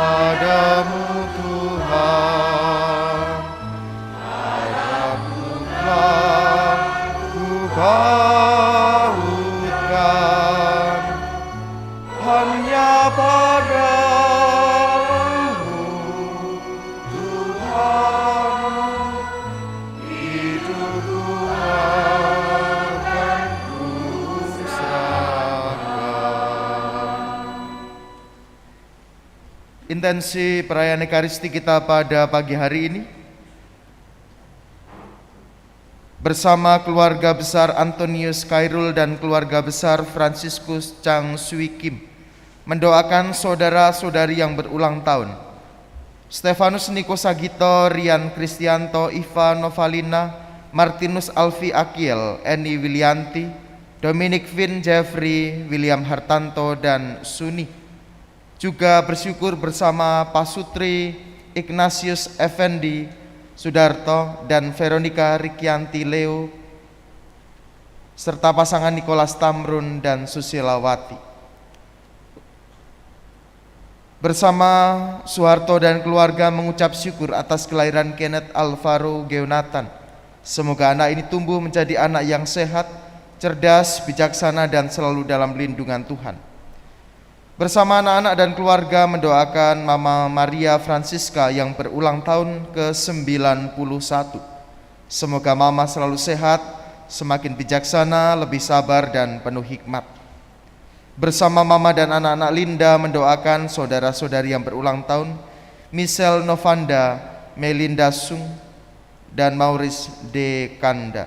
padamu Tuhan, padamu telah ku pautkan, hanya padamu Tuhan hidupku akan kuserahkan. Intensi perayaan Ekaristi kita pada pagi hari ini bersama keluarga besar Antonius Khairul dan keluarga besar Franciscus Chang Sui Kim mendoakan saudara-saudari yang berulang tahun: Stefanus Niko Sagito, Rian Kristianto, Iva Novalina, Martinus Alfi Akiel, Eni Wilianti, Dominic Vin Jeffrey, William Hartanto, dan Suni. Juga bersyukur bersama Pak Sutri, Ignatius Effendi, Sudarto, dan Veronica Rikianti Leo, serta pasangan Nicholas Tamrun dan Susilawati. Bersama Soeharto dan keluarga mengucap syukur atas kelahiran Kenneth Alvaro Geonatan. Semoga anak ini tumbuh menjadi anak yang sehat, cerdas, bijaksana, dan selalu dalam lindungan Tuhan. Bersama anak-anak dan keluarga mendoakan Mama Maria Francisca yang berulang tahun ke-91. Semoga Mama selalu sehat, semakin bijaksana, lebih sabar, dan penuh hikmat. Bersama Mama dan anak-anak Linda mendoakan saudara-saudari yang berulang tahun: Michelle Novanda, Melinda Sung, dan Maurice De Kanda.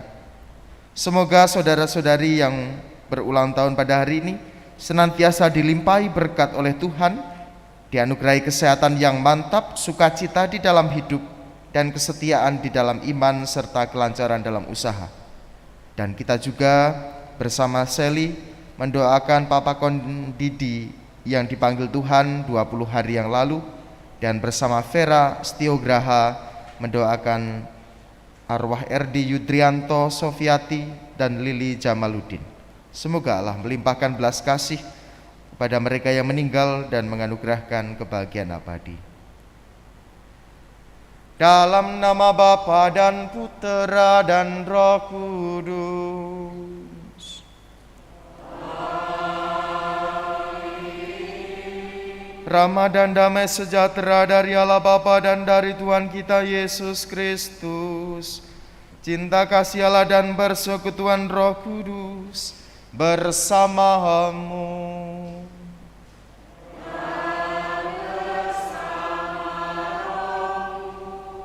Semoga saudara-saudari yang berulang tahun pada hari ini senantiasa dilimpahi berkat oleh Tuhan, dianugerahi kesehatan yang mantap, sukacita di dalam hidup, dan kesetiaan di dalam iman, serta kelancaran dalam usaha. Dan kita juga bersama Sally mendoakan Papa Kondidi yang dipanggil Tuhan 20 hari yang lalu, dan bersama Vera Stiograha mendoakan arwah Erdi Yudrianto Sofiati dan Lili Jamaluddin. Semoga Allah melimpahkan belas kasih kepada mereka yang meninggal dan menganugerahkan kebahagiaan abadi. Dalam nama Bapa dan Putera dan Roh Kudus. Rahmat dan damai sejahtera dari Allah Bapa dan dari Tuhan kita Yesus Kristus, cinta kasih Allah dan persekutuan Roh Kudus bersamamu.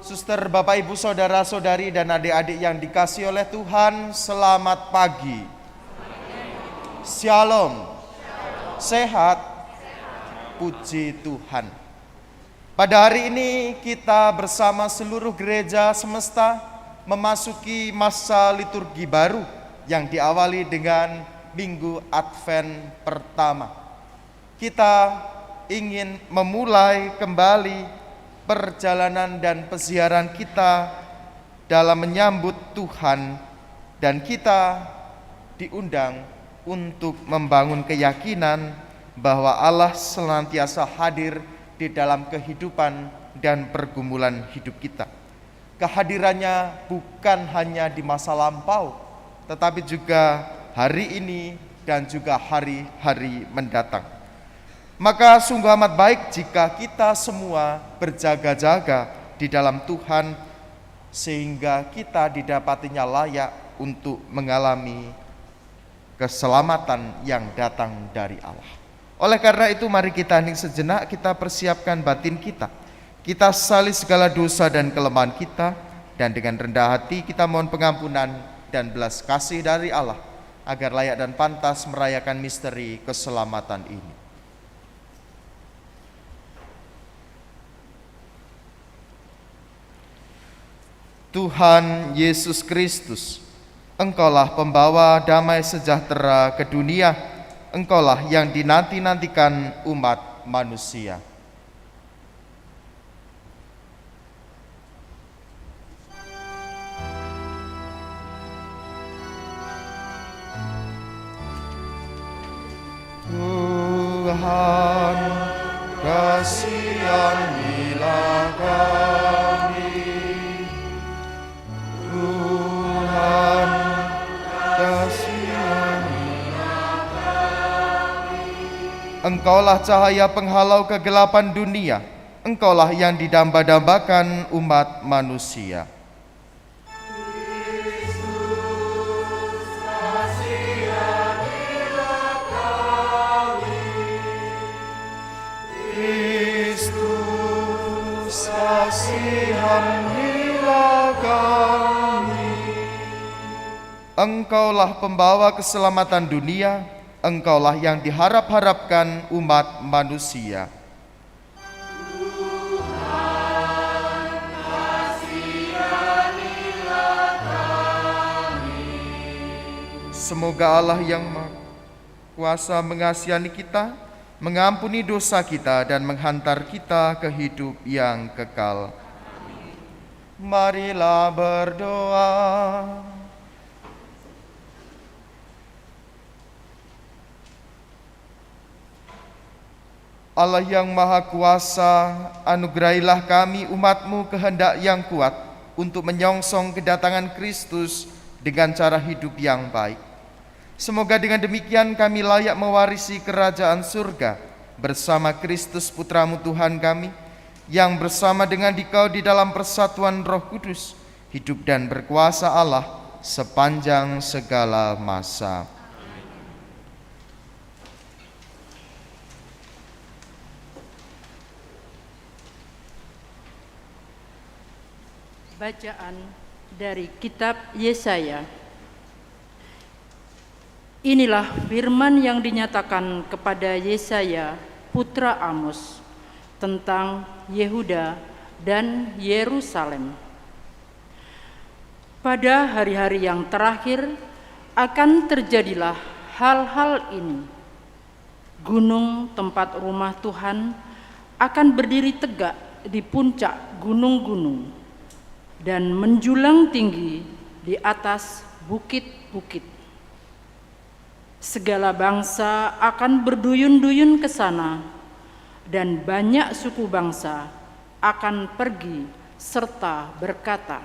Suster, Bapak, Ibu, saudara-saudari, dan adik-adik yang dikasihi oleh Tuhan, selamat pagi. Shalom. Sehat. Puji Tuhan. Pada hari ini kita bersama seluruh gereja semesta memasuki masa liturgi baru yang diawali dengan Minggu Advent pertama. Kita ingin memulai kembali perjalanan dan peziarah kita dalam menyambut Tuhan, dan kita diundang untuk membangun keyakinan bahwa Allah senantiasa hadir di dalam kehidupan dan pergumulan hidup kita. Kehadirannya bukan hanya di masa lampau, tetapi juga hari ini dan juga hari-hari mendatang. Maka sungguh amat baik jika kita semua berjaga-jaga di dalam Tuhan, sehingga kita didapatinya layak untuk mengalami keselamatan yang datang dari Allah. Oleh karena itu, mari kita hening sejenak, kita persiapkan batin kita. Kita sesali segala dosa dan kelemahan kita, dan dengan rendah hati kita mohon pengampunan dan belas kasih dari Allah, agar layak dan pantas merayakan misteri keselamatan ini. Tuhan Yesus Kristus, Engkaulah pembawa damai sejahtera ke dunia. Engkaulah yang dinanti-nantikan umat manusia. Tuhan, kasihan kasihanilah kami. Tuhan, kasihanilah kami. Engkaulah cahaya penghalau kegelapan dunia. Engkaulah yang didamba-dambakan umat manusia. Kristus, kasihanilah kami. Engkaulah pembawa keselamatan dunia. Engkaulah yang diharap-harapkan umat manusia. Semoga Allah yang Maha Kuasa mengasihi kita, mengampuni dosa kita, dan menghantar kita ke hidup yang kekal. Marilah berdoa. Allah yang Maha Kuasa, anugerahilah kami umat-Mu kehendak yang kuat untuk menyongsong kedatangan Kristus dengan cara hidup yang baik. Semoga dengan demikian kami layak mewarisi kerajaan surga bersama Kristus Putra-Mu Tuhan kami, yang bersama dengan Dikau di dalam persatuan Roh Kudus, hidup dan berkuasa Allah sepanjang segala masa. Bacaan dari Kitab Yesaya. Inilah firman yang dinyatakan kepada Yesaya, putra Amos, tentang Yehuda dan Yerusalem. Pada hari-hari yang terakhir akan terjadilah hal-hal ini. Gunung tempat rumah Tuhan akan berdiri tegak di puncak gunung-gunung dan menjulang tinggi di atas bukit-bukit. Segala bangsa akan berduyun-duyun ke sana, dan banyak suku bangsa akan pergi serta berkata,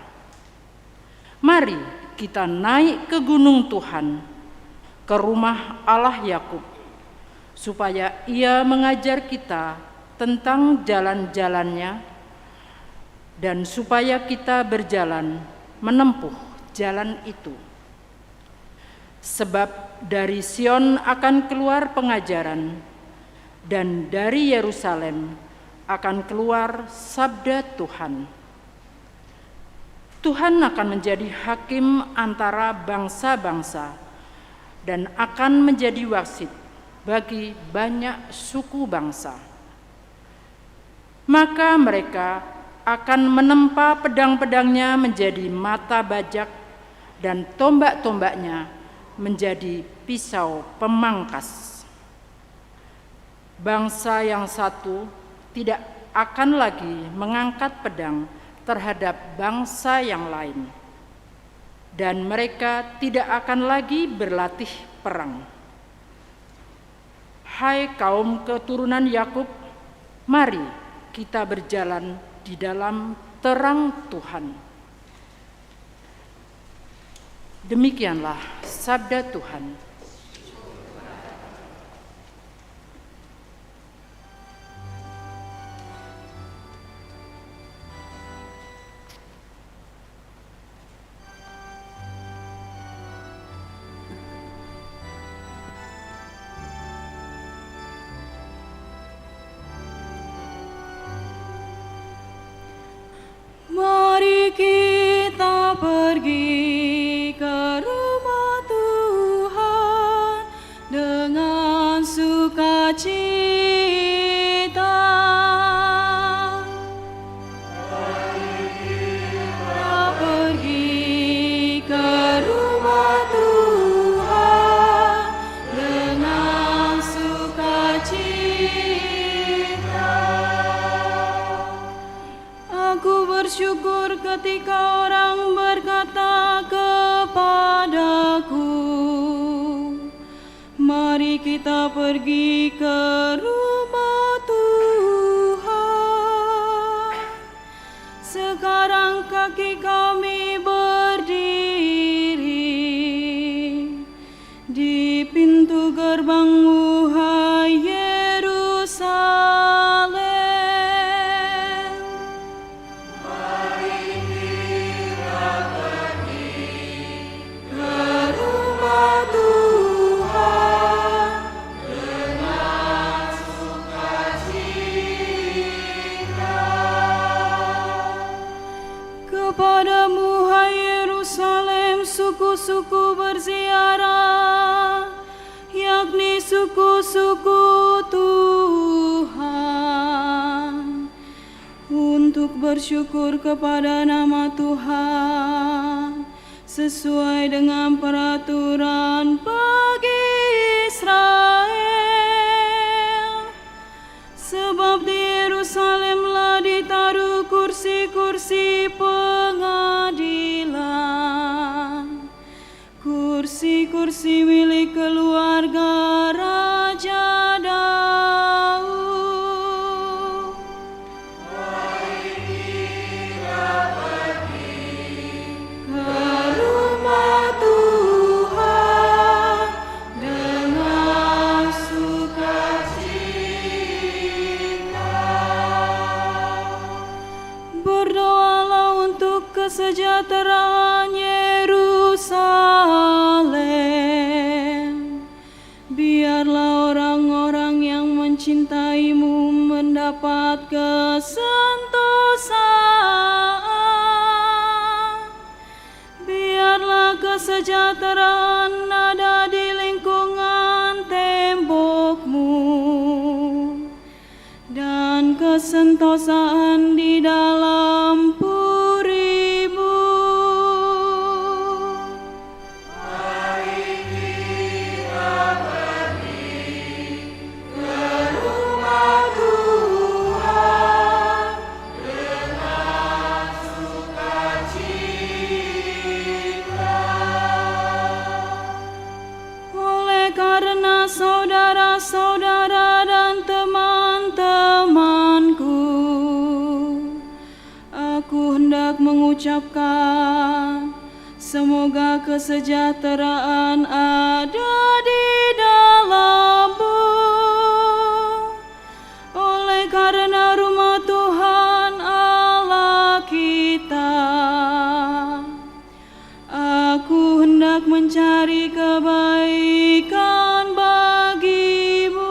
"Mari kita naik ke gunung Tuhan, ke rumah Allah Yakub, supaya Ia mengajar kita tentang jalan-jalannya, dan supaya kita berjalan menempuh jalan itu. Sebab dari Sion akan keluar pengajaran, dan dari Yerusalem akan keluar sabda Tuhan. Tuhan akan menjadi hakim antara bangsa-bangsa, dan akan menjadi wasit bagi banyak suku bangsa. Maka mereka akan menempa pedang-pedangnya menjadi mata bajak, dan tombak-tombaknya menjadi pisau pemangkas. Bangsa yang satu tidak akan lagi mengangkat pedang terhadap bangsa yang lain, dan mereka tidak akan lagi berlatih perang. Hai kaum keturunan Yakub, mari kita berjalan di dalam terang Tuhan." Demikianlah sabda Tuhan. Mari kita pergi ke rumah Tuhan dengan sukacita. Mari kita pergi ke rumah Tuhan dengan sukacita. Aku bersyukur ketika orang berkata kepadaku, "Mari kita pergi ke rumah Tuhan." kaki kami berdiri di pintu gerbangmu, hai Yerusalem. Mari kita pergi ke rumah Tuhan dengan sukacita. Kepadamu, hai Yerusalem, suku-suku berziarah, yakni suku-suku Tuhan, untuk bersyukur kepada nama Tuhan sesuai dengan peraturan bagi Israel. Sebab di Yerusalemlah ditaruh kursi-kursi pengadilan, kursi-kursi milik keluarga Raja Daud. Mari kita pergi ke rumah Tuhan dengan sukacita. Berdoalah untuk kesejahteraan Yerusalem. Biarlah orang-orang yang mencintaimu mendapat kesentosan. Biarlah kesejahteraan ada di lingkungan tembokmu dan kesentosaan di dalam purimu. Mari kita pergi ke rumah Tuhan dengan sukacita. Oleh karena saudara-saudara dan teman-temanku, aku hendak mengucapkan semoga kesejahteraan ada di dalammu. Oleh karena rumah Tuhan Allah kita, aku hendak mencari kebaikan bagimu.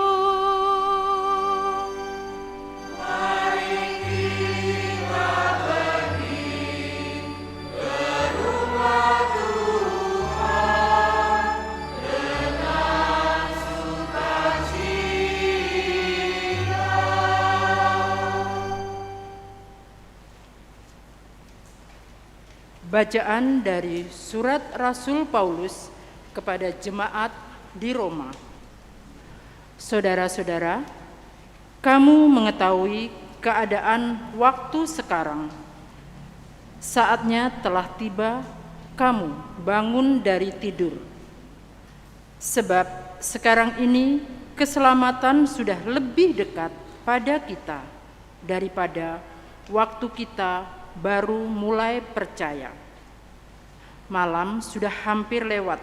Mari kita pergi ke rumah Tuhan dengan sukacita. Bacaan dari surat Rasul Paulus kepada jemaat di Roma. Saudara-saudara, kamu mengetahui keadaan waktu sekarang. Saatnya telah tiba kamu bangun dari tidur. Sebab sekarang ini keselamatan sudah lebih dekat pada kita daripada waktu kita baru mulai percaya. Malam sudah hampir lewat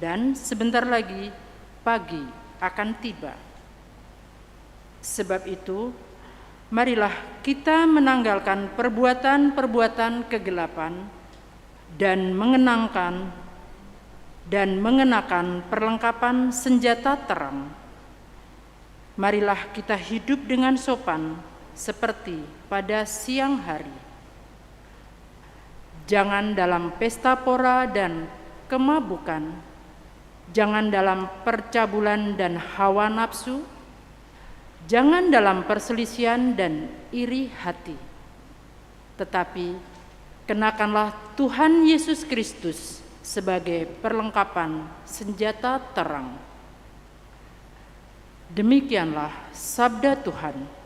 dan sebentar lagi pagi akan tiba. Sebab itu, marilah kita menanggalkan perbuatan-perbuatan kegelapan dan mengenakan perlengkapan senjata terang. Marilah kita hidup dengan sopan seperti pada siang hari. Jangan dalam pesta pora dan kemabukan, jangan dalam percabulan dan hawa nafsu, jangan dalam perselisihan dan iri hati. Tetapi kenakanlah Tuhan Yesus Kristus sebagai perlengkapan senjata terang. Demikianlah sabda Tuhan.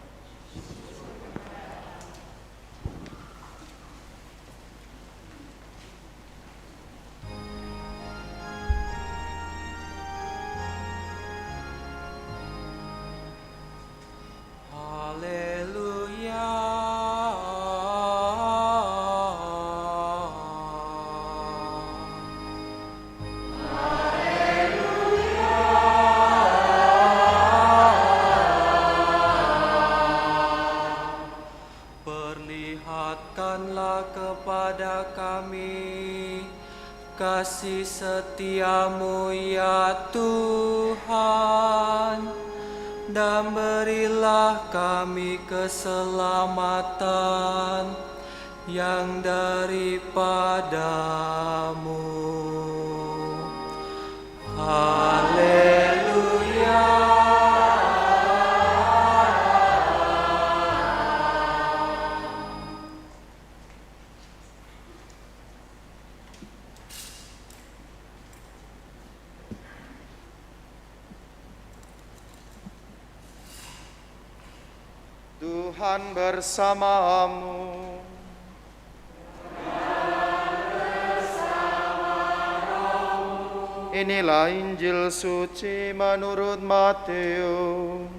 Haleluya. perlihatkanlah kepada kami kasih setia-Mu ya Tuhan, dan berilah kami keselamatan yang daripada-Mu. Haleluya. Tuhan bersamamu. Inilah Injil suci menurut Matius.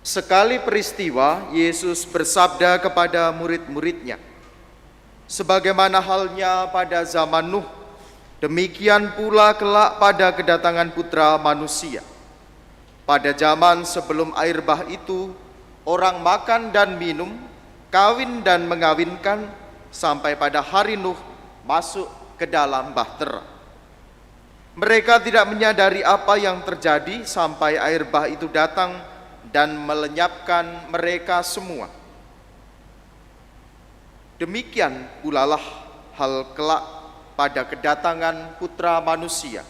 Sekali peristiwa, Yesus bersabda kepada murid-muridnya, "Sebagaimana halnya pada zaman Nuh, demikian pula kelak pada kedatangan Putra Manusia. Pada zaman sebelum air bah itu, orang makan dan minum, kawin dan mengawinkan, sampai pada hari Nuh masuk ke dalam bahtera. Mereka tidak menyadari apa yang terjadi sampai air bah itu datang dan melenyapkan mereka semua. Demikian pula lah hal kelak pada kedatangan Putra Manusia.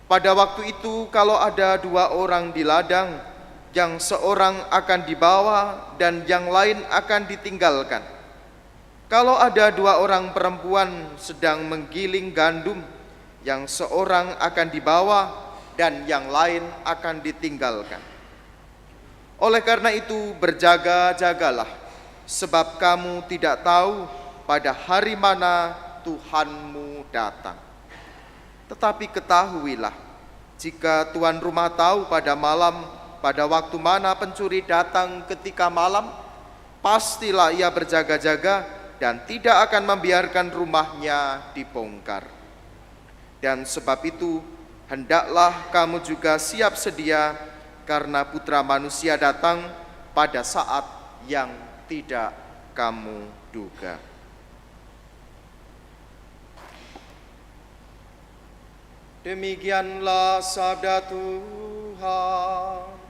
Pada waktu itu, kalau ada dua orang di ladang, yang seorang akan dibawa dan yang lain akan ditinggalkan. Kalau ada dua orang perempuan sedang menggiling gandum, yang seorang akan dibawa dan yang lain akan ditinggalkan. Oleh karena itu berjaga-jagalah, sebab kamu tidak tahu pada hari mana Tuhanmu datang. Tetapi ketahuilah, jika tuan rumah tahu pada waktu mana pencuri datang ketika malam, pastilah ia berjaga-jaga dan tidak akan membiarkan rumahnya dibongkar. Dan sebab itu, hendaklah kamu juga siap sedia, karena Putra Manusia datang pada saat yang tidak kamu duga." Demikianlah sabda Tuhan.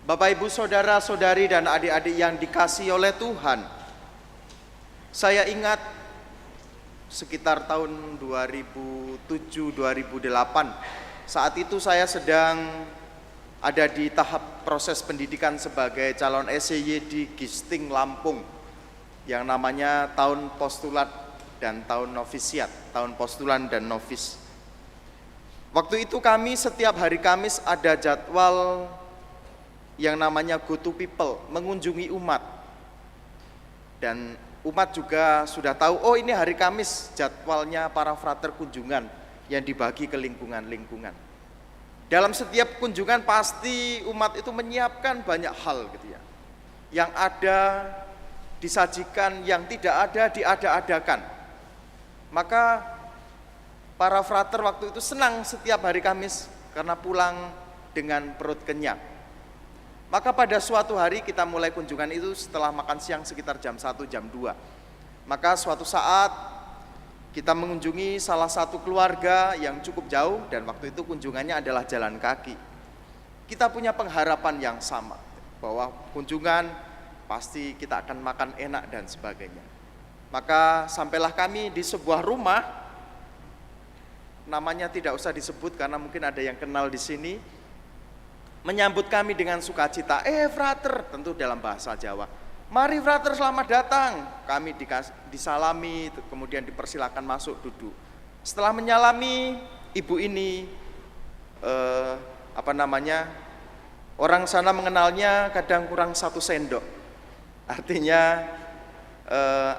Bapak, Ibu, saudara-saudari, dan adik-adik yang dikasihi oleh Tuhan, saya ingat sekitar tahun 2007-2008, saat itu saya sedang ada di tahap proses pendidikan sebagai calon SEY di Gisting, Lampung, yang namanya tahun postulat dan tahun novisiat, tahun postulan dan novis. Waktu itu kami setiap hari Kamis ada jadwal yang namanya Go to People, mengunjungi umat. Dan umat juga sudah tahu, oh ini hari Kamis jadwalnya para frater kunjungan yang dibagi ke lingkungan-lingkungan. Dalam setiap kunjungan pasti umat itu menyiapkan banyak hal gitu ya. Yang ada disajikan, yang tidak ada diada-adakan. Maka para frater waktu itu senang setiap hari Kamis karena pulang dengan perut kenyang. Maka pada suatu hari kita mulai kunjungan itu setelah makan siang sekitar jam 1, jam 2. Maka suatu saat kita mengunjungi salah satu keluarga yang cukup jauh, dan waktu itu kunjungannya adalah jalan kaki. Kita punya pengharapan yang sama, bahwa kunjungan pasti kita akan makan enak dan sebagainya. Maka sampailah kami di sebuah rumah, namanya tidak usah disebut karena mungkin ada yang kenal di sini. menyambut kami dengan sukacita. Frater, tentu dalam bahasa Jawa. Mari frater, selamat datang. Kami disalami, kemudian dipersilakan masuk duduk. Setelah menyalami, ibu ini orang sana mengenalnya kadang kurang 1 sendok. Artinya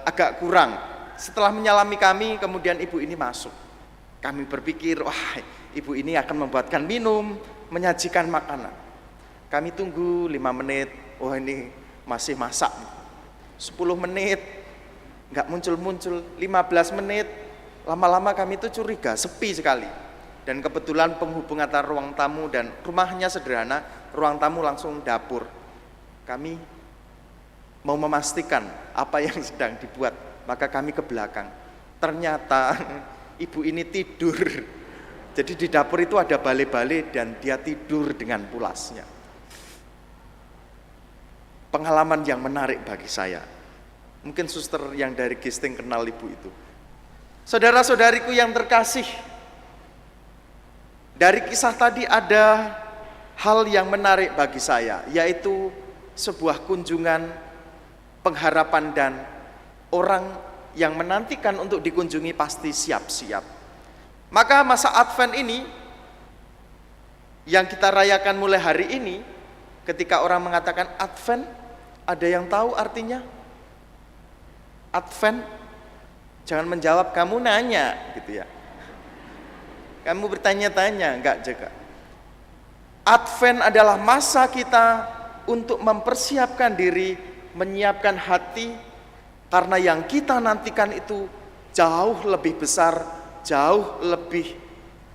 agak kurang. Setelah menyalami kami, kemudian ibu ini masuk. Kami berpikir, wah, ibu ini akan membuatkan minum, menyajikan makanan. Kami tunggu 5 menit. Oh, ini masih masak. 10 menit nggak muncul-muncul. 15 menit. Lama-lama kami itu curiga, sepi sekali. Dan kebetulan penghubung antara ruang tamu dan rumahnya sederhana, ruang tamu langsung dapur. Kami mau memastikan apa yang sedang dibuat, maka kami ke belakang. Ternyata ibu ini tidur. Jadi di dapur itu ada bale-bale dan dia tidur dengan pulasnya. Pengalaman yang menarik bagi saya. Mungkin suster yang dari Gisting kenal ibu itu. Saudara-saudariku yang terkasih, dari kisah tadi ada hal yang menarik bagi saya, yaitu sebuah kunjungan pengharapan dan orang yang menantikan untuk dikunjungi pasti siap-siap. Maka masa Advent ini yang kita rayakan mulai hari ini, ketika orang mengatakan Advent, ada yang tahu artinya? Advent? Jangan menjawab, kamu nanya gitu ya. Kamu bertanya-tanya, enggak juga. Advent adalah masa kita untuk mempersiapkan diri, menyiapkan hati, karena yang kita nantikan itu jauh lebih besar, jauh lebih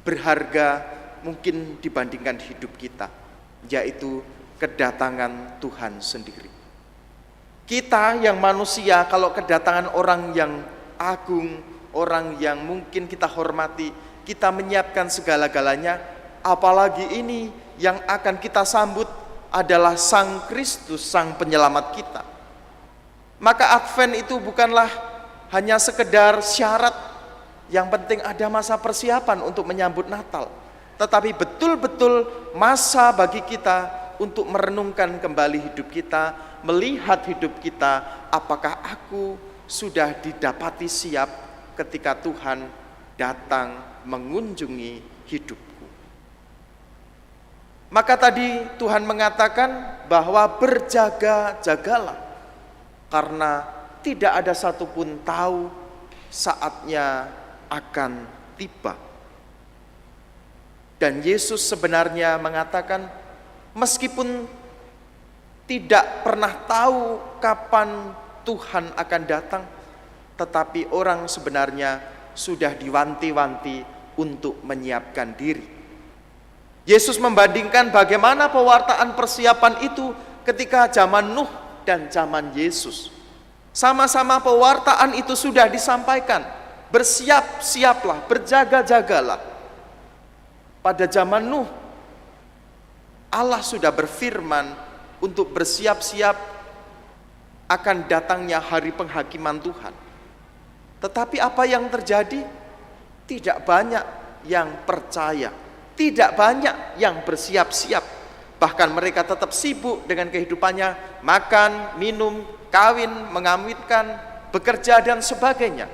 berharga mungkin dibandingkan hidup kita, yaitu kedatangan Tuhan sendiri. Kita yang manusia, kalau kedatangan orang yang agung, orang yang mungkin kita hormati, kita menyiapkan segala-galanya, apalagi ini yang akan kita sambut adalah Sang Kristus, Sang Penyelamat kita. Maka Advent itu bukanlah hanya sekedar syarat, yang penting ada masa persiapan untuk menyambut Natal, tetapi betul-betul masa bagi kita untuk merenungkan kembali hidup kita, melihat hidup kita, apakah aku sudah didapati siap ketika Tuhan datang mengunjungi hidupku. Maka tadi Tuhan mengatakan bahwa berjaga-jagalah, karena tidak ada satupun tahu saatnya akan tiba. Dan Yesus sebenarnya mengatakan, meskipun tidak pernah tahu kapan Tuhan akan datang, tetapi orang sebenarnya sudah diwanti-wanti untuk menyiapkan diri. Yesus membandingkan bagaimana pewartaan persiapan itu ketika zaman Nuh dan zaman Yesus. Sama-sama pewartaan itu sudah disampaikan, bersiap-siaplah, berjaga-jagalah. Pada zaman Nuh, Allah sudah berfirman untuk bersiap-siap akan datangnya hari penghakiman Tuhan. Tetapi apa yang terjadi? Tidak banyak yang percaya, tidak banyak yang bersiap-siap. Bahkan mereka tetap sibuk dengan kehidupannya, makan, minum, kawin, mengawinkan, bekerja dan sebagainya.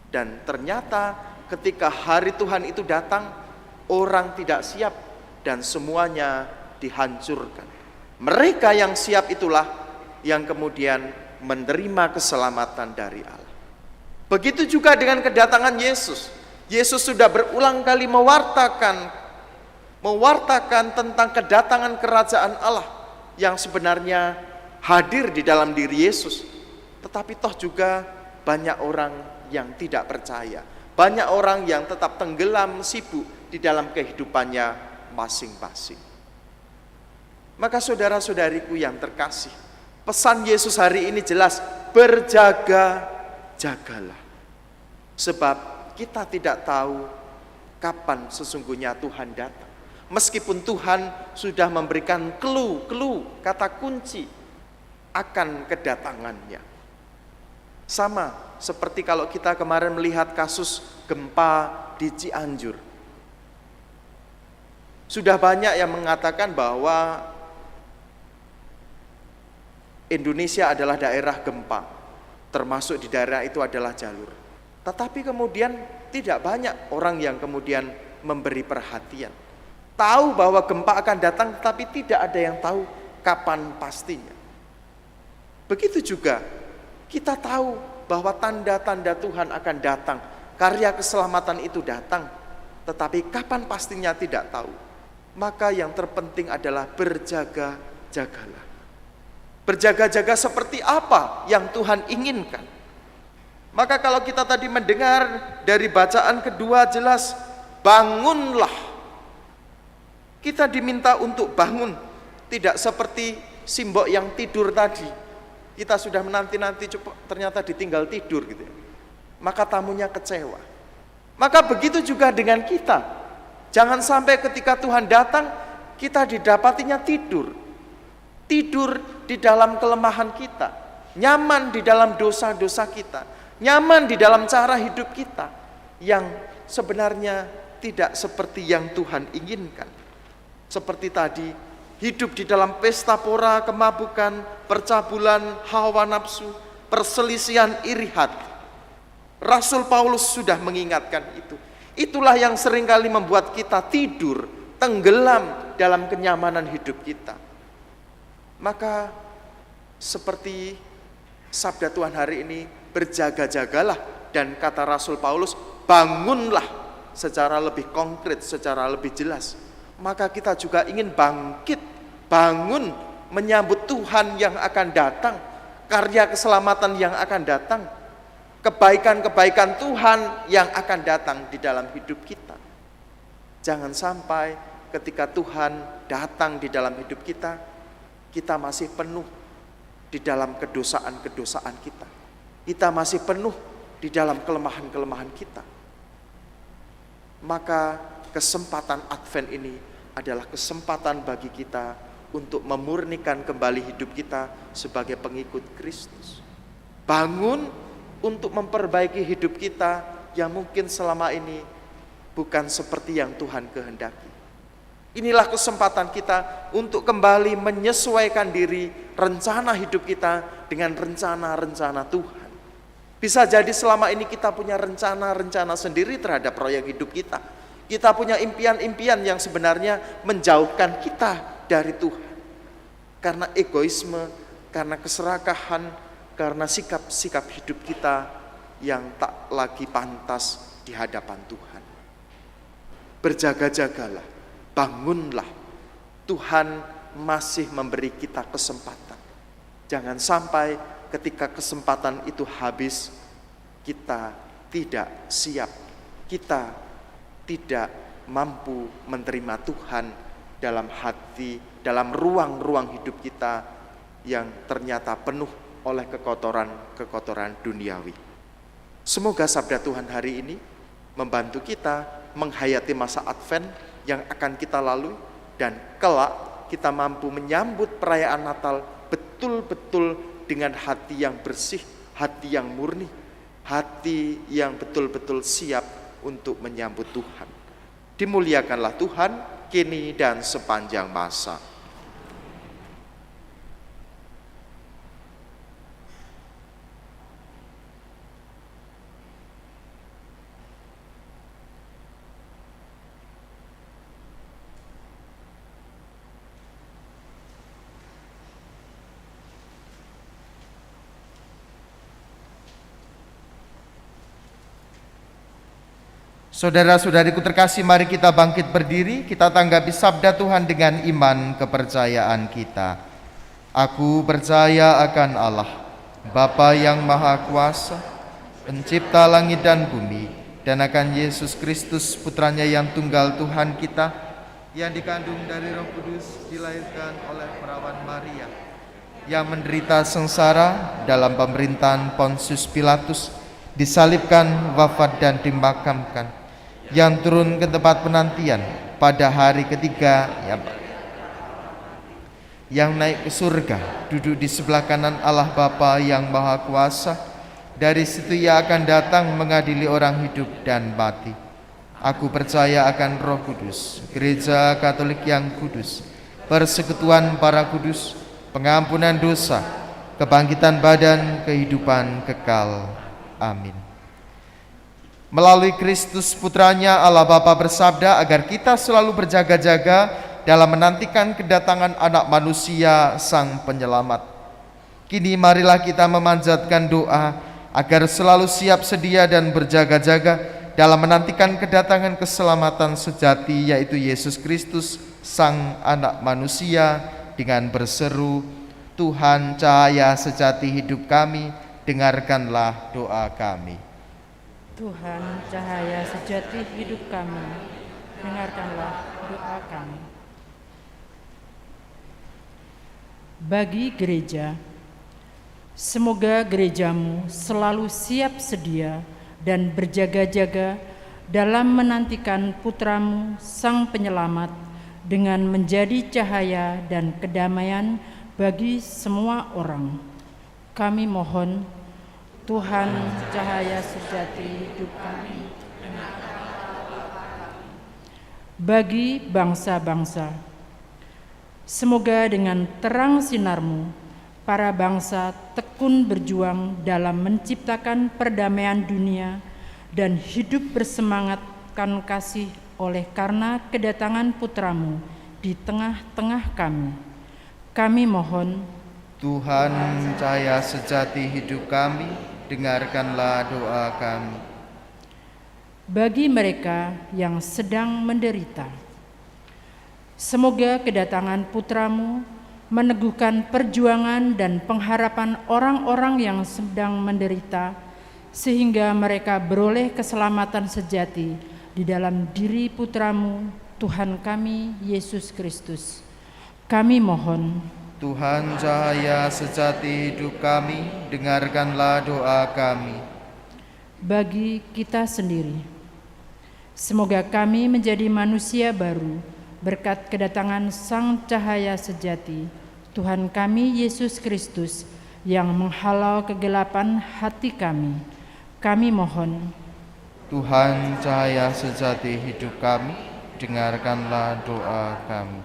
Dan ternyata ketika hari Tuhan itu datang, orang tidak siap dan semuanya dihancurkan. Mereka yang siap itulah yang kemudian menerima keselamatan dari Allah. Begitu juga dengan kedatangan Yesus. Yesus sudah berulang kali mewartakan tentang kedatangan kerajaan Allah yang sebenarnya hadir di dalam diri Yesus. Tetapi toh juga banyak orang yang tidak percaya. Banyak orang yang tetap tenggelam sibuk di dalam kehidupannya masing-masing. Maka saudara-saudariku yang terkasih, pesan Yesus hari ini jelas, berjaga-jagalah. Sebab kita tidak tahu kapan sesungguhnya Tuhan datang. Meskipun Tuhan sudah memberikan clue, kata kunci akan kedatangannya. Sama seperti kalau kita kemarin melihat kasus gempa di Cianjur. Sudah banyak yang mengatakan bahwa Indonesia adalah daerah gempa, termasuk di daerah itu adalah jalur. Tetapi kemudian tidak banyak orang yang kemudian memberi perhatian. Tahu bahwa gempa akan datang, tetapi tidak ada yang tahu kapan pastinya. Begitu juga kita tahu bahwa tanda-tanda Tuhan akan datang, karya keselamatan itu datang, tetapi kapan pastinya tidak tahu. Maka yang terpenting adalah berjaga-jagalah. Berjaga-jaga seperti apa yang Tuhan inginkan. Maka kalau kita tadi mendengar dari bacaan kedua jelas, bangunlah. Kita diminta untuk bangun, tidak seperti Simbok yang tidur tadi. Kita sudah menanti-nanti, ternyata ditinggal tidur gitu ya. Maka tamunya kecewa. Maka begitu juga dengan kita. Jangan sampai ketika Tuhan datang, kita didapatinya tidur. Tidur di dalam kelemahan kita, nyaman di dalam dosa-dosa kita, nyaman di dalam cara hidup kita yang sebenarnya tidak seperti yang Tuhan inginkan. Seperti tadi, hidup di dalam pesta pora, kemabukan, percabulan, hawa nafsu, perselisihan iri hati. Rasul Paulus sudah mengingatkan itu. Itulah yang seringkali membuat kita tidur, tenggelam dalam kenyamanan hidup kita. Maka seperti sabda Tuhan hari ini, berjaga-jagalah, dan kata Rasul Paulus, bangunlah secara lebih konkret, secara lebih jelas. Maka kita juga ingin bangkit, bangun menyambut Tuhan yang akan datang, karya keselamatan yang akan datang, kebaikan-kebaikan Tuhan yang akan datang di dalam hidup kita. Jangan sampai ketika Tuhan datang di dalam hidup kita, kita masih penuh di dalam kedosaan-kedosaan kita. Kita masih penuh di dalam kelemahan-kelemahan kita. Maka kesempatan Advent ini adalah kesempatan bagi kita untuk memurnikan kembali hidup kita sebagai pengikut Kristus. Bangun untuk memperbaiki hidup kita yang mungkin selama ini bukan seperti yang Tuhan kehendaki. Inilah kesempatan kita untuk kembali menyesuaikan diri, rencana hidup kita dengan rencana-rencana Tuhan. Bisa jadi selama ini kita punya rencana-rencana sendiri terhadap proyek hidup kita. Kita punya impian-impian yang sebenarnya menjauhkan kita dari Tuhan. Karena egoisme, karena keserakahan, karena sikap-sikap hidup kita yang tak lagi pantas di hadapan Tuhan. Berjaga-jagalah, bangunlah. Tuhan masih memberi kita kesempatan. Jangan sampai ketika kesempatan itu habis, kita tidak siap, kita tidak mampu menerima Tuhan dalam hati, dalam ruang-ruang hidup kita yang ternyata penuh oleh kekotoran-kekotoran duniawi. Semoga sabda Tuhan hari ini membantu kita menghayati masa Advent yang akan kita lalui, dan kelak kita mampu menyambut perayaan Natal betul-betul dengan hati yang bersih, hati yang murni, hati yang betul-betul siap untuk menyambut Tuhan. Dimuliakanlah Tuhan kini dan sepanjang masa. Saudara-saudariku terkasih, mari kita bangkit berdiri, kita tanggapi sabda Tuhan dengan iman kepercayaan kita. Aku percaya akan Allah, Bapa yang Maha Kuasa, Pencipta langit dan bumi, dan akan Yesus Kristus, Putranya yang tunggal Tuhan kita, yang dikandung dari Roh Kudus, dilahirkan oleh perawan Maria, yang menderita sengsara dalam pemerintahan Pontius Pilatus, disalibkan, wafat dan dimakamkan, yang turun ke tempat penantian pada hari ketiga, yang naik ke surga, duduk di sebelah kanan Allah Bapa yang Maha Kuasa. Dari situ Ia akan datang mengadili orang hidup dan mati. Aku percaya akan Roh Kudus, Gereja Katolik yang kudus, persekutuan para kudus, pengampunan dosa, kebangkitan badan, kehidupan kekal. Amin. Melalui Kristus Putranya, Allah Bapa bersabda agar kita selalu berjaga-jaga dalam menantikan kedatangan Anak Manusia, Sang Penyelamat. Kini marilah kita memanjatkan doa agar selalu siap sedia dan berjaga-jaga dalam menantikan kedatangan keselamatan sejati, yaitu Yesus Kristus, Sang Anak Manusia, dengan berseru, Tuhan cahaya sejati hidup kami, dengarkanlah doa kami. Tuhan cahaya sejati hidup kami, dengarkanlah doa kami. Bagi gereja, semoga gerejamu selalu siap sedia dan berjaga-jaga dalam menantikan putramu Sang Penyelamat dengan menjadi cahaya dan kedamaian bagi semua orang. Kami mohon, Tuhan cahaya sejati hidup kami. Bagi bangsa-bangsa, semoga dengan terang sinarmu, para bangsa tekun berjuang dalam menciptakan perdamaian dunia dan hidup bersemangatkan kasih oleh karena kedatangan putramu di tengah-tengah kami. Kami mohon, Tuhan cahaya sejati hidup kami, dengarkanlah doa kami. bagi mereka yang sedang menderita, semoga kedatangan putramu meneguhkan perjuangan dan pengharapan orang-orang yang sedang menderita, sehingga mereka beroleh keselamatan sejati di dalam diri putramu, Tuhan kami, Yesus Kristus. Kami mohon, Tuhan cahaya sejati hidup kami, dengarkanlah doa kami. bagi kita sendiri, semoga kami menjadi manusia baru berkat kedatangan Sang Cahaya Sejati, Tuhan kami Yesus Kristus, yang menghalau kegelapan hati kami. Kami mohon, Tuhan cahaya sejati hidup kami, dengarkanlah doa kami.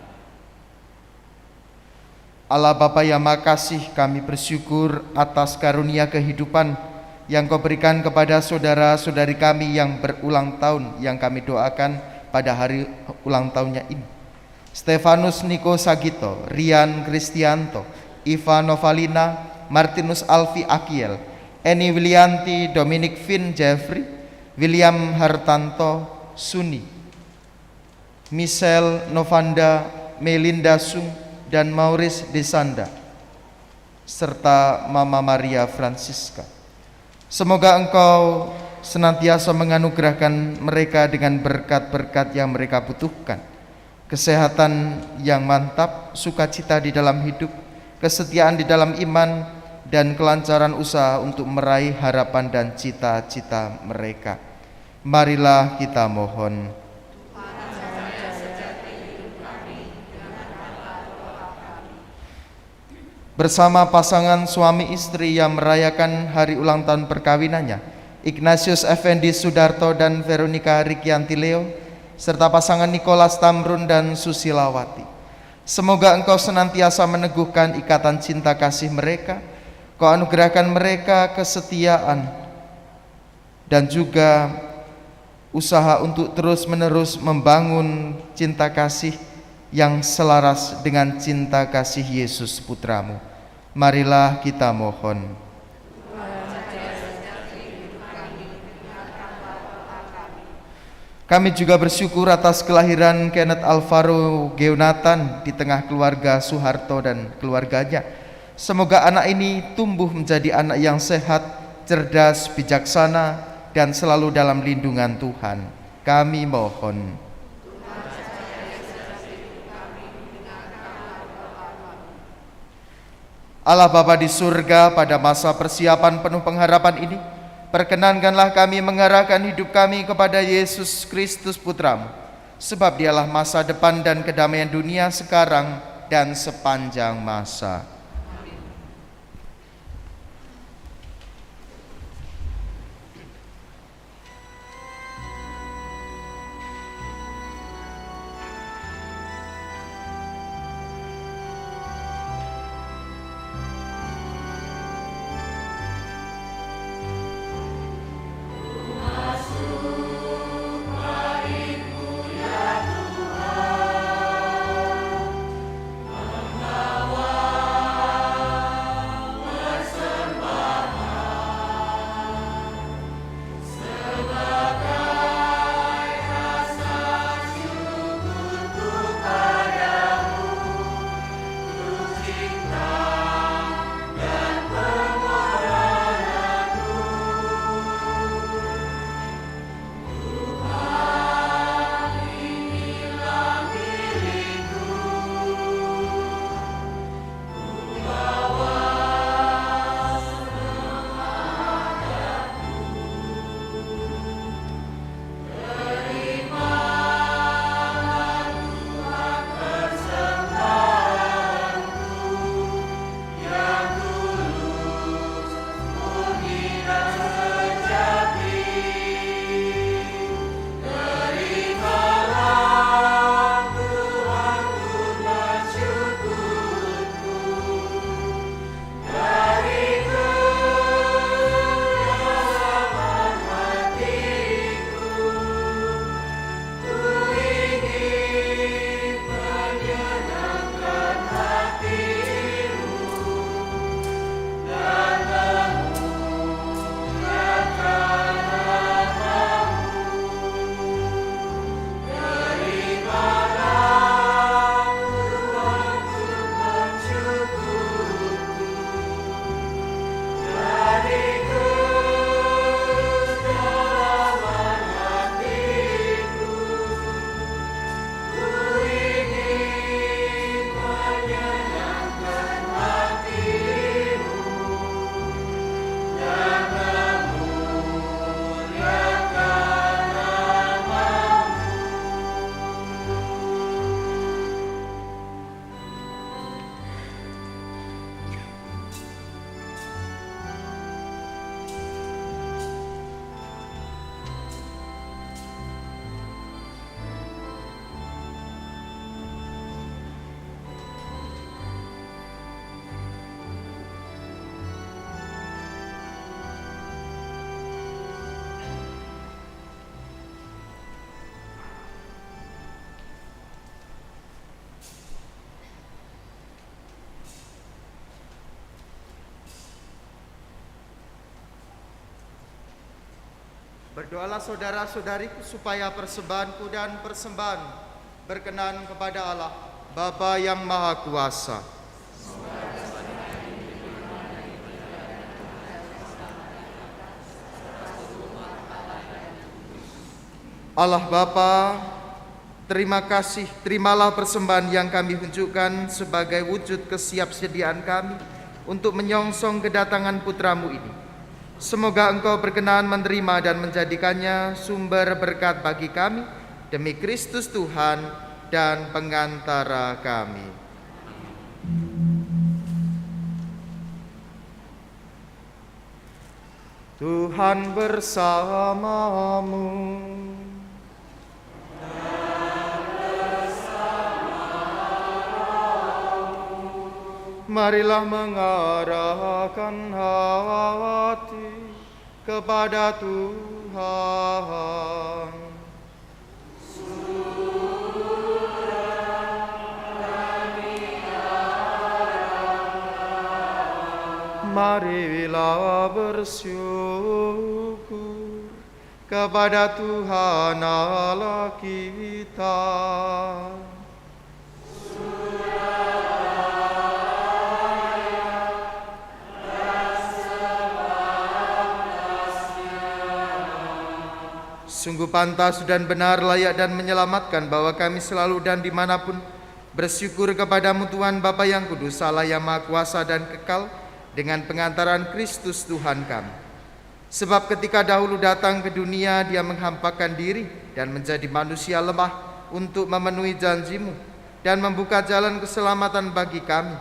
Allah Bapa yang Maha Kasih, kami bersyukur atas karunia kehidupan yang Kau berikan kepada saudara-saudari kami yang berulang tahun, yang kami doakan pada hari ulang tahunnya ini. Stefanus Niko Sagito, Rian Kristianto, Iva Novalina, Martinus Alfi Akiel, Eni Wilianti, Dominic Vin Jeffrey, William Hartanto Suni, Michelle Novanda, Melinda Sung, dan Maurice Desanda, serta Mama Maria Francisca. Semoga Engkau senantiasa menganugerahkan mereka dengan berkat-berkat yang mereka butuhkan, kesehatan yang mantap, sukacita di dalam hidup, kesetiaan di dalam iman, dan kelancaran usaha untuk meraih harapan dan cita-cita mereka. Marilah kita mohon. Bersama pasangan suami istri yang merayakan hari ulang tahun perkawinannya, Ignatius Effendi Sudarto dan Veronica Rikianti Leo, serta pasangan Nicholas Tamrun dan Susilawati. Semoga Engkau senantiasa meneguhkan ikatan cinta kasih mereka, Kau anugerahkan mereka kesetiaan dan juga usaha untuk terus-menerus membangun cinta kasih yang selaras dengan cinta kasih Yesus Putramu. Marilah kita mohon. Kami juga bersyukur atas kelahiran Kenneth Alvaro Geonatan di tengah keluarga Soeharto dan keluarganya. Semoga anak ini tumbuh menjadi anak yang sehat, cerdas, bijaksana, dan selalu dalam lindungan Tuhan. Kami mohon. Allah Bapa di surga, pada masa persiapan penuh pengharapan ini, perkenankanlah kami mengarahkan hidup kami kepada Yesus Kristus Putramu, sebab Dialah masa depan dan kedamaian dunia sekarang dan sepanjang masa. Berdoalah saudara-saudariku supaya persembahanku dan persembahan berkenan kepada Allah, Bapa yang Maha Kuasa. Allah Bapa, terima kasih, terimalah persembahan yang kami tunjukkan sebagai wujud kesiapsediaan kami untuk menyongsong kedatangan putra-Mu ini. Semoga Engkau berkenan menerima dan menjadikannya sumber berkat bagi kami, demi Kristus Tuhan dan pengantara kami. Tuhan bersamamu. Marilah mengarahkan hati kepada Tuhan. Marilah bersyukur kepada Tuhan Allah kita. Sungguh pantas dan benar, layak dan menyelamatkan bahwa kami selalu dan dimanapun bersyukur kepadamu Tuhan Bapa yang kudus, Allah yang Maha Kuasa dan kekal, dengan pengantaran Kristus Tuhan kami. Sebab ketika dahulu datang ke dunia, Dia menghampakan diri dan menjadi manusia lemah untuk memenuhi janji-Mu dan membuka jalan keselamatan bagi kami.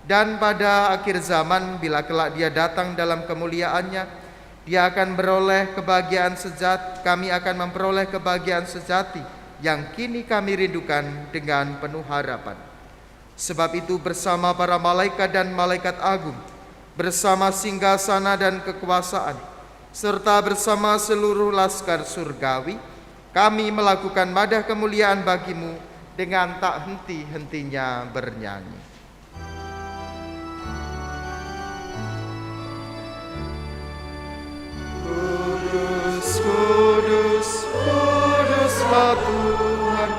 Dan pada akhir zaman, bila kelak Dia datang dalam kemuliaan-Nya, Dia akan beroleh kebahagiaan sejati, kami akan memperoleh kebahagiaan sejati yang kini kami rindukan dengan penuh harapan. Sebab itu bersama para malaikat dan malaikat agung, bersama singgasana dan kekuasaan, serta bersama seluruh laskar surgawi, kami melakukan madah kemuliaan bagi-Mu dengan tak henti-hentinya bernyanyi. Kudus, kudus, kuduslah Tuhan,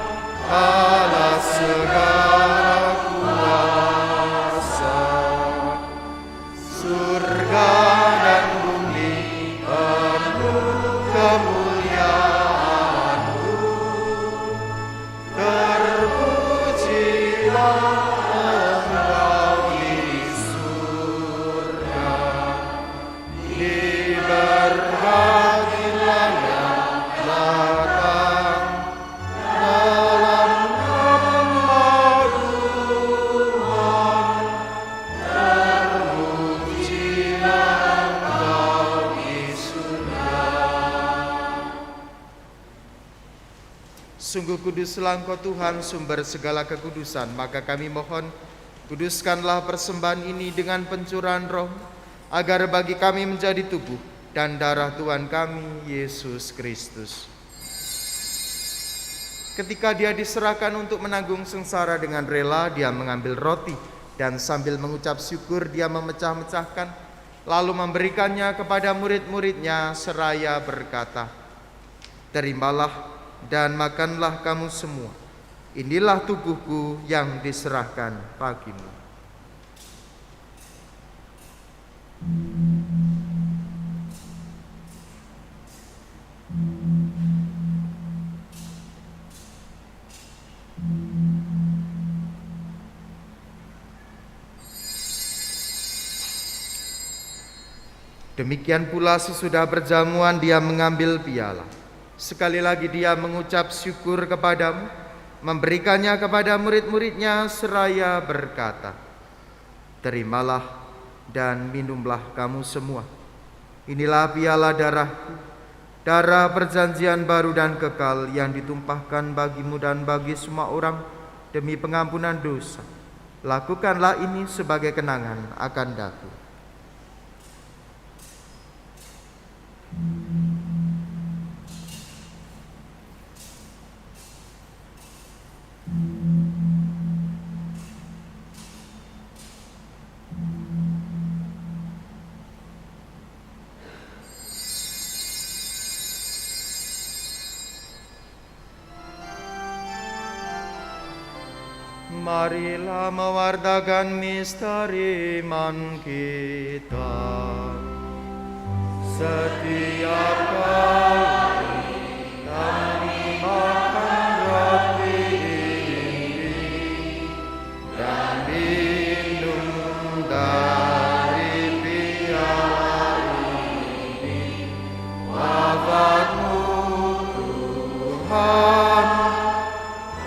Allah segala kuasa. Surga dan bumi penuh kemuliaan-Mu. Terpujilah Engkau di surga, diberkatilah yang datang dalam nama Tuhan. Terpujilah Engkau di surga. Sungguh kuduslah Engkau Tuhan, sumber segala kekudusan. Maka kami mohon, kuduskanlah persembahan ini dengan pencurahan Roh, agar bagi kami menjadi tubuh dan darah Tuhan kami, Yesus Kristus. Ketika Dia diserahkan untuk menanggung sengsara dengan rela, Dia mengambil roti dan sambil mengucap syukur Dia memecah-mecahkan, lalu memberikannya kepada murid-muridnya seraya berkata, "Terimalah dan makanlah kamu semua. Inilah tubuhku yang diserahkan bagimu." Demikian pula sesudah berjamuan Dia mengambil piala. Sekali lagi Dia mengucap syukur kepadamu, memberikannya kepada murid-muridnya seraya berkata, "Terimalah dan minumlah kamu semua. Inilah piala darahku, darah perjanjian baru dan kekal yang ditumpahkan bagimu dan bagi semua orang demi pengampunan dosa. Lakukanlah ini sebagai kenangan akan daku." Marilah mewartakan misteri iman kita. Setiap kali kami makan roti ini dan minum dari piala ini, wafat-Mu Tuhan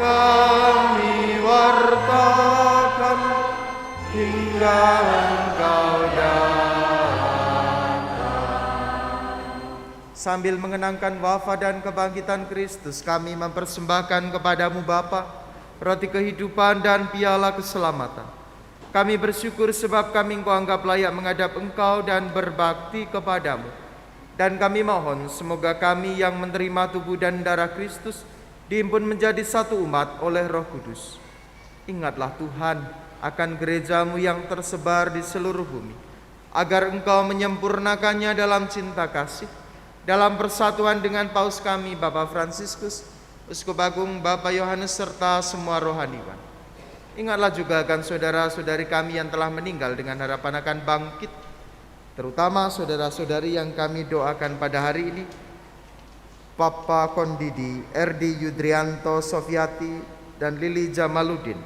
kami wartakan hingga Engkau datang. Sambil mengenangkan wafat dan kebangkitan Kristus, kami mempersembahkan kepadamu Bapa, roti kehidupan dan piala keselamatan. Kami bersyukur sebab kami Engkau anggap layak menghadap Engkau dan berbakti kepadamu. Dan kami mohon semoga kami yang menerima tubuh dan darah Kristus dihimpun menjadi satu umat oleh Roh Kudus. Ingatlah Tuhan akan gerejamu yang tersebar di seluruh bumi, agar Engkau menyempurnakannya dalam cinta kasih, dalam persatuan dengan Paus kami Bapak Fransiskus, Uskup Agung Bapak Yohanes serta semua rohaniwan. Ingatlah juga akan saudara-saudari kami yang telah meninggal dengan harapan akan bangkit, terutama saudara-saudari yang kami doakan pada hari ini, Papa Kondidi, Erdi Yudrianto Sofiati, dan Lili Jamaluddin,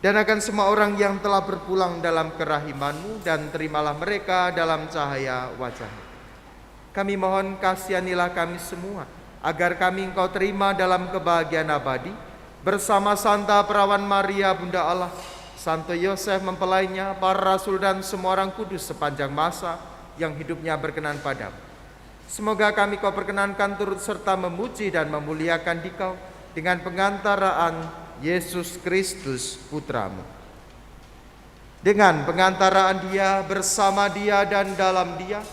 dan akan semua orang yang telah berpulang dalam kerahiman-Mu, dan terimalah mereka dalam cahaya wajah-Mu. Kami mohon kasihanilah kami semua, agar kami Engkau terima dalam kebahagiaan abadi, bersama Santa Perawan Maria Bunda Allah, Santo Yosef mempelainya, para rasul dan semua orang kudus sepanjang masa yang hidupnya berkenan padamu. Semoga kami Kau perkenankan turut serta memuji dan memuliakan Dikau dengan pengantaraan Yesus Kristus Putra-Mu. Dengan pengantaraan Dia, bersama Dia, dan dalam Dia,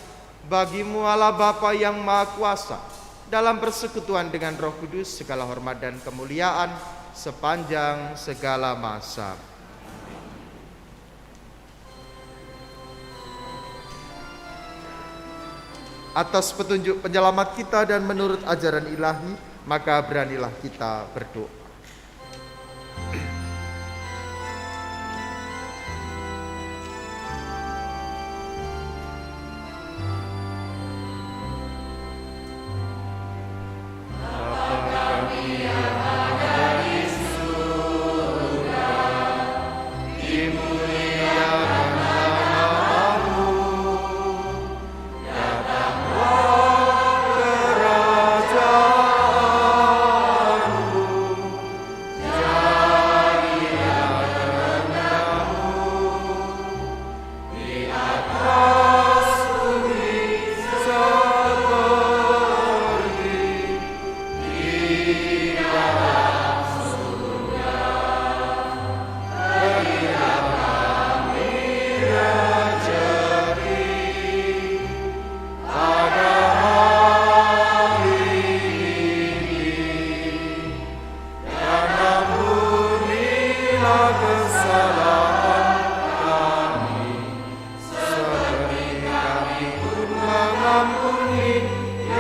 bagi-Mu Allah Bapa yang Maha Kuasa, dalam persekutuan dengan Roh Kudus, segala hormat dan kemuliaan sepanjang segala masa. Atas petunjuk penyelamat kita dan menurut ajaran ilahi, maka beranilah kita berdoa.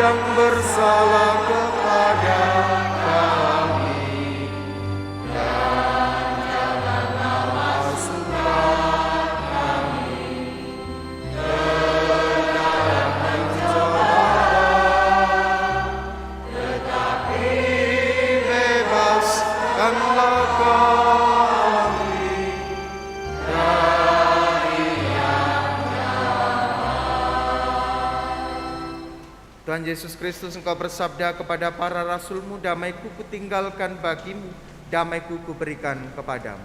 Yang bersalah kepada kami, dan janganlah masukkan kami ke dalam pencobaan, tetapi bebaskanlah kami dari yang Tuhan Yesus Kristus, Engkau bersabda kepada para rasul-Mu, damai-Ku kutinggalkan bagimu, damai-Ku kuberikan kepadamu.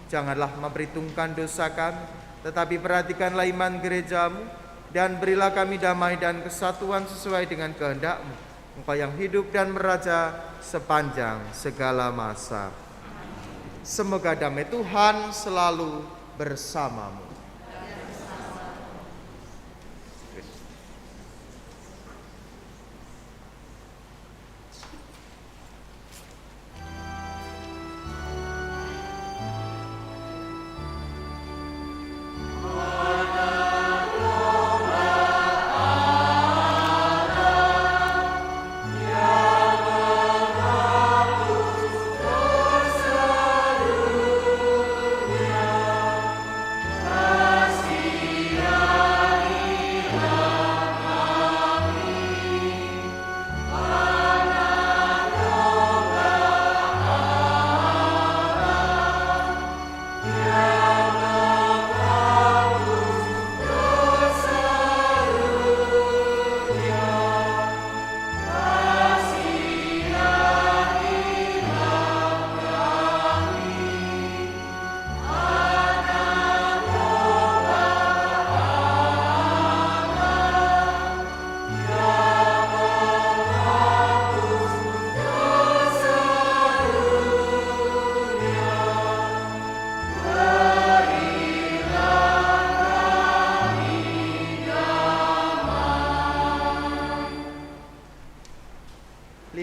Janganlah memperhitungkan dosa kami, tetapi perhatikanlah iman gereja-Mu, dan berilah kami damai dan kesatuan sesuai dengan kehendak-Mu, Engkau yang hidup dan meraja sepanjang segala masa. Semoga damai Tuhan selalu bersamamu.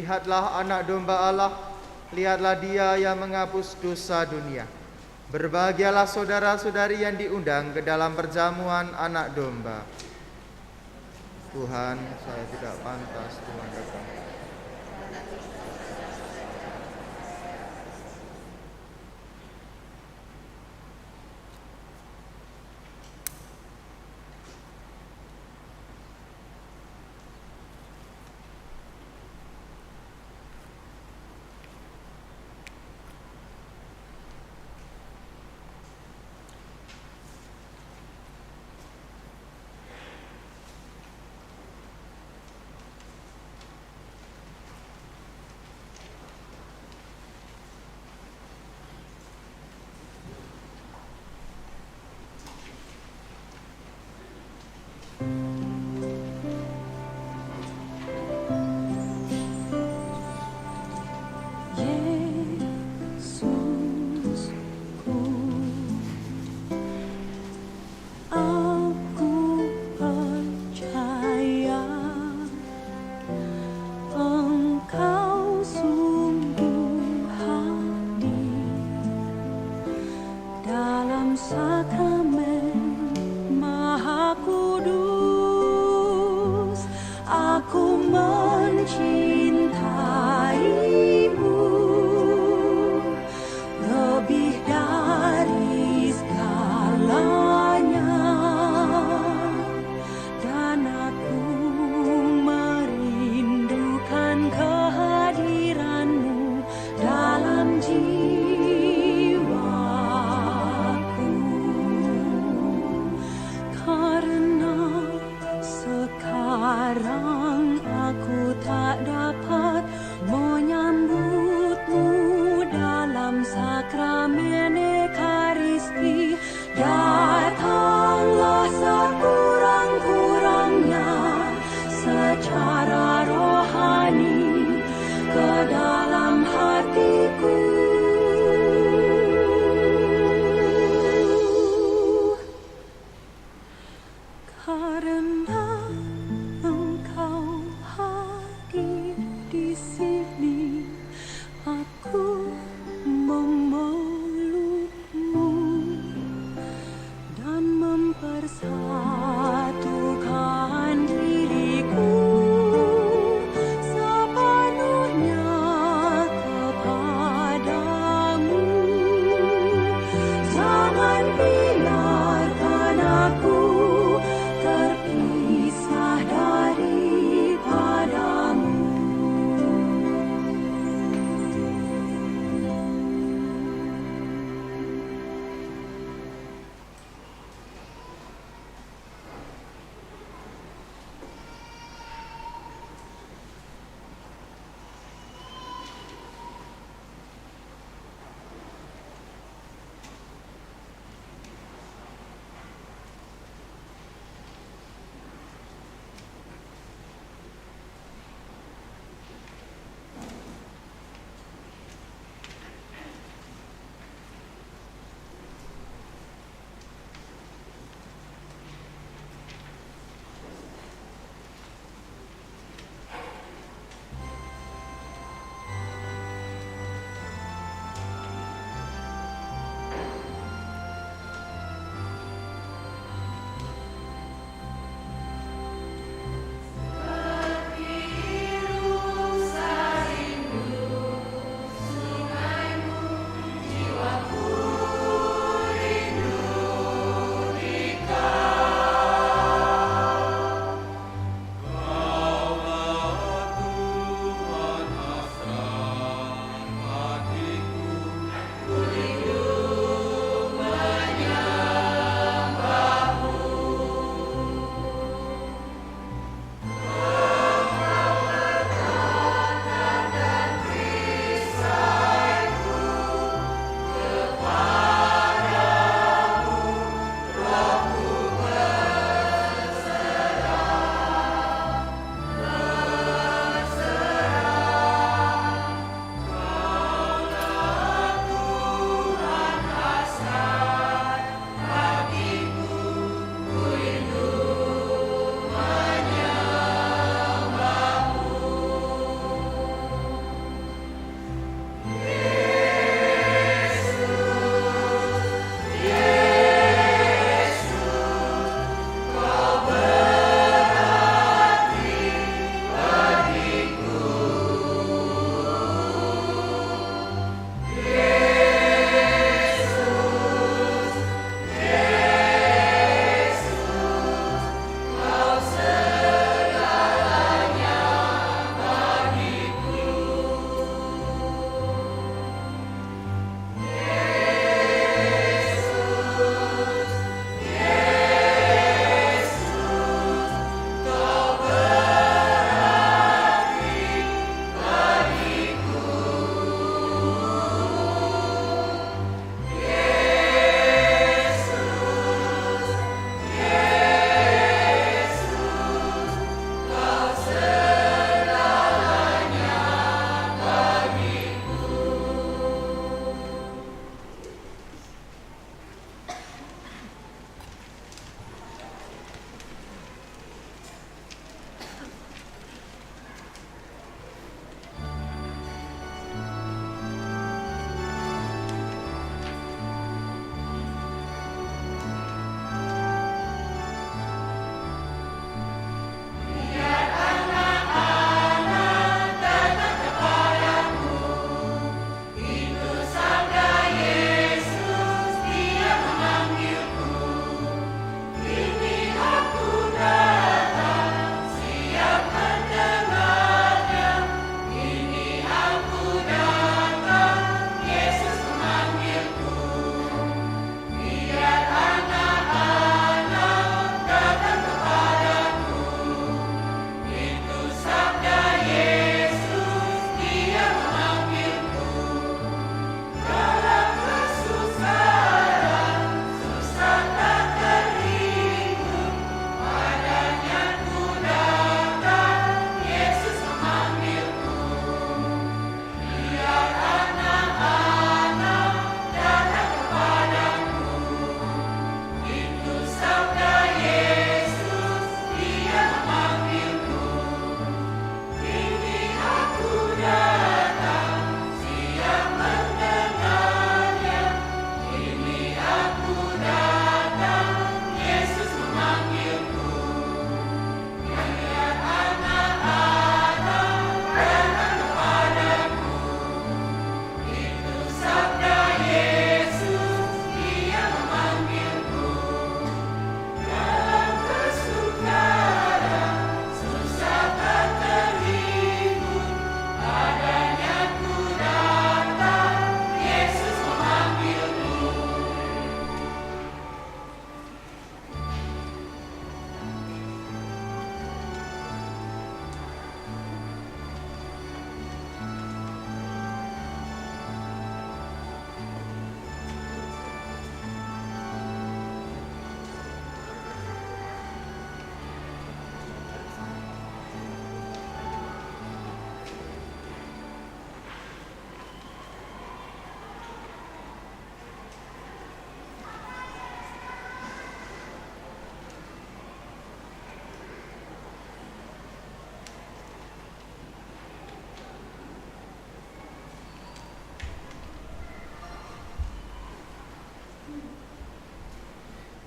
Lihatlah anak domba Allah, lihatlah dia yang menghapus dosa dunia. Berbahagialah saudara-saudari yang diundang ke dalam perjamuan anak domba. Tuhan, saya tidak pantas Tuhan datang.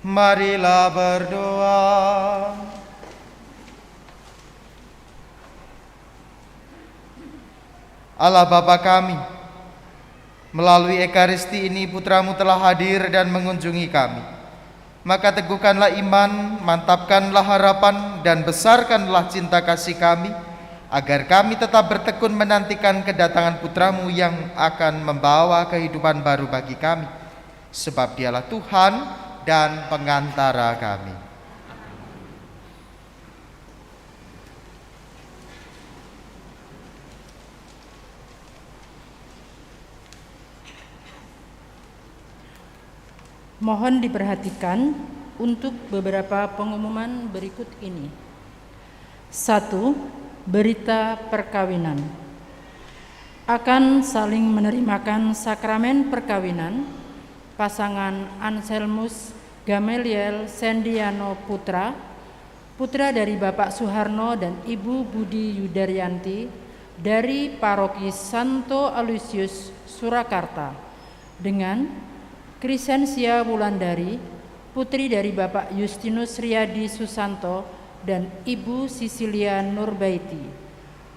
Marilah berdoa. Allah Bapa kami, melalui Ekaristi ini Putra-Mu telah hadir dan mengunjungi kami. Maka teguhkanlah iman, mantapkanlah harapan, dan besarkanlah cinta kasih kami, agar kami tetap bertekun menantikan kedatangan Putra-Mu yang akan membawa kehidupan baru bagi kami. Sebab Dialah Tuhan dan pengantara kami. Mohon diperhatikan untuk beberapa pengumuman berikut ini. 1. Berita perkawinan. Akan saling menerimakan sakramen perkawinan pasangan Anselmus Gamaliel Sendiano Putra, putra dari Bapak Suharno dan Ibu Budi Yudaryanti dari Paroki Santo Aloysius Surakarta, dengan Krisensia Wulandari, putri dari Bapak Justinus Riyadi Susanto dan Ibu Sisilia Nurbaiti,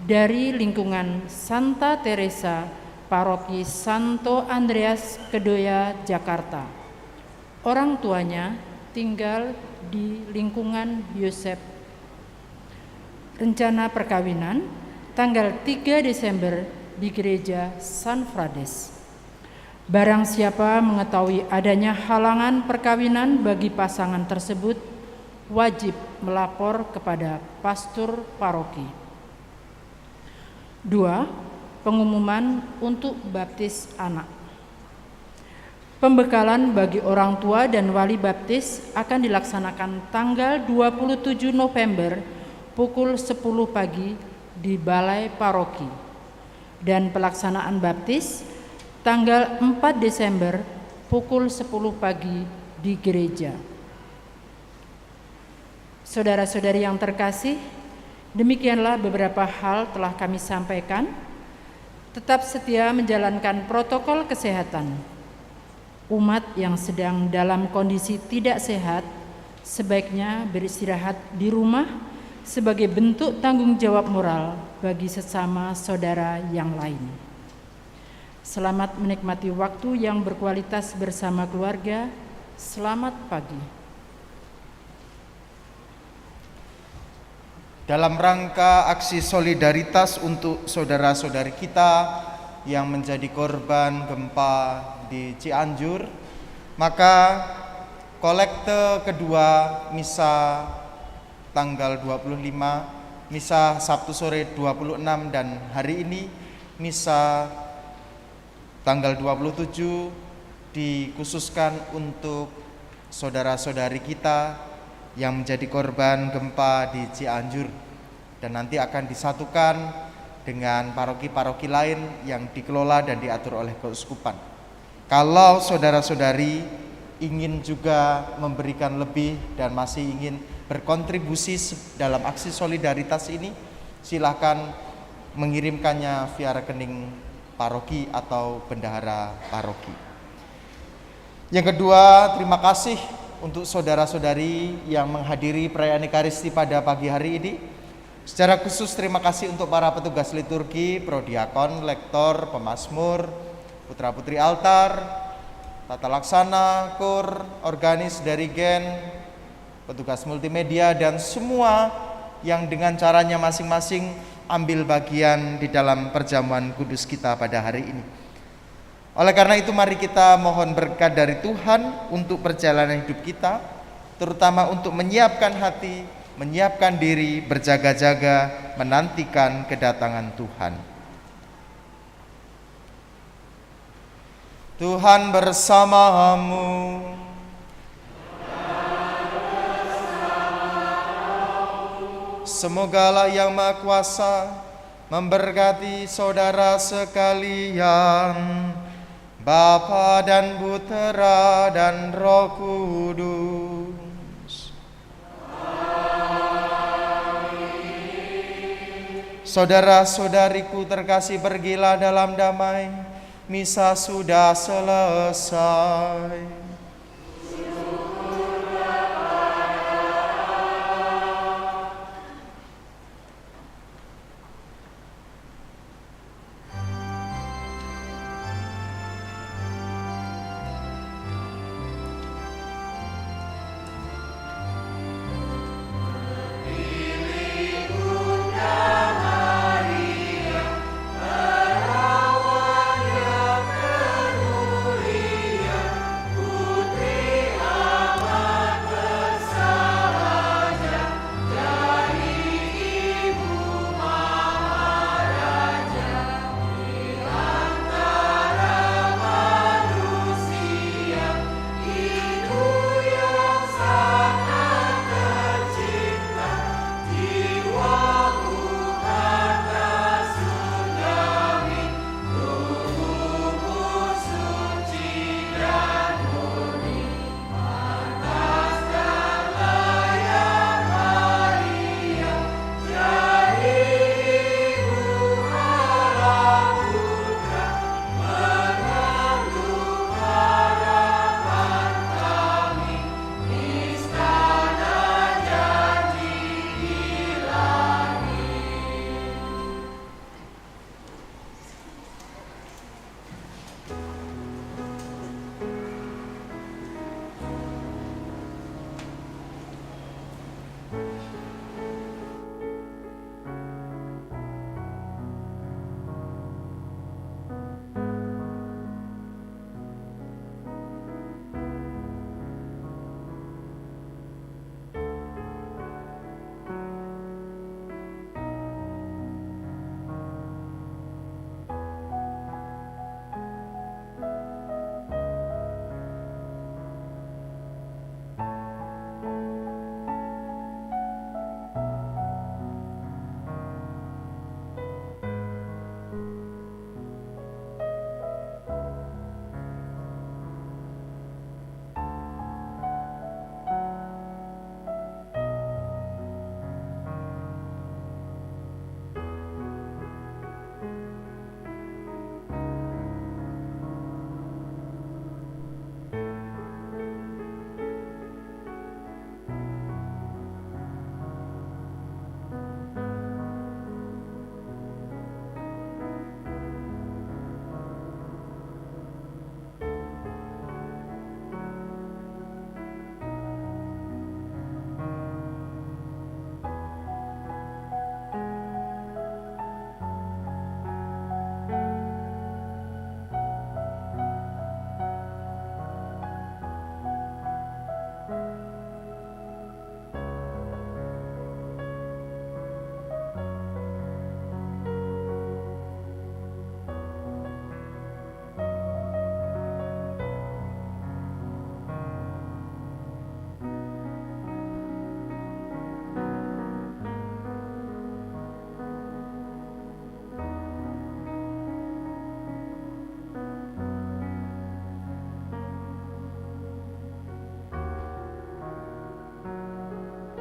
dari lingkungan Santa Teresa, Paroki Santo Andreas Kedoya, Jakarta. Orang tuanya tinggal di lingkungan Yosef. Rencana perkawinan tanggal 3 Desember di Gereja San Frades. Barang siapa mengetahui adanya halangan perkawinan bagi pasangan tersebut, wajib melapor kepada pastor paroki. 2. Pengumuman untuk baptis anak. Pembekalan bagi orang tua dan wali baptis akan dilaksanakan tanggal 27 November pukul 10 pagi di Balai Paroki, dan pelaksanaan baptis tanggal 4 Desember pukul 10 pagi di gereja. Saudara-saudari yang terkasih, demikianlah beberapa hal telah kami sampaikan. Tetap setia menjalankan protokol kesehatan. Umat yang sedang dalam kondisi tidak sehat sebaiknya beristirahat di rumah sebagai bentuk tanggung jawab moral bagi sesama saudara yang lain. Selamat menikmati waktu yang berkualitas bersama keluarga. Selamat pagi. Dalam rangka aksi solidaritas untuk saudara-saudari kita yang menjadi korban gempa di Cianjur, maka kolekte kedua misa tanggal 25, misa Sabtu sore 26, dan hari ini misa tanggal 27 dikhususkan untuk saudara-saudari kita yang menjadi korban gempa di Cianjur, dan nanti akan disatukan dengan paroki-paroki lain yang dikelola dan diatur oleh keuskupan. Kalau saudara-saudari ingin juga memberikan lebih dan masih ingin berkontribusi dalam aksi solidaritas ini, silakan mengirimkannya via rekening paroki atau bendahara paroki. Yang kedua, terima kasih untuk saudara-saudari yang menghadiri perayaan Ekaristi pada pagi hari ini. Secara khusus terima kasih untuk para petugas liturgi, prodiakon, lektor, pemazmur, putra-putri altar, tata laksana, kur, organis, dirigen, petugas multimedia, dan semua yang dengan caranya masing-masing ambil bagian di dalam perjamuan kudus kita pada hari ini. Oleh karena itu mari kita mohon berkat dari Tuhan untuk perjalanan hidup kita, terutama untuk menyiapkan hati, menyiapkan diri, berjaga-jaga menantikan kedatangan Tuhan. Tuhan bersamamu. Semoga Allah yang Maha Kuasa memberkati saudara sekalian, Bapa dan Putera dan Roh Kudus. Saudara-saudariku terkasih, pergilah dalam damai. Misa sudah selesai.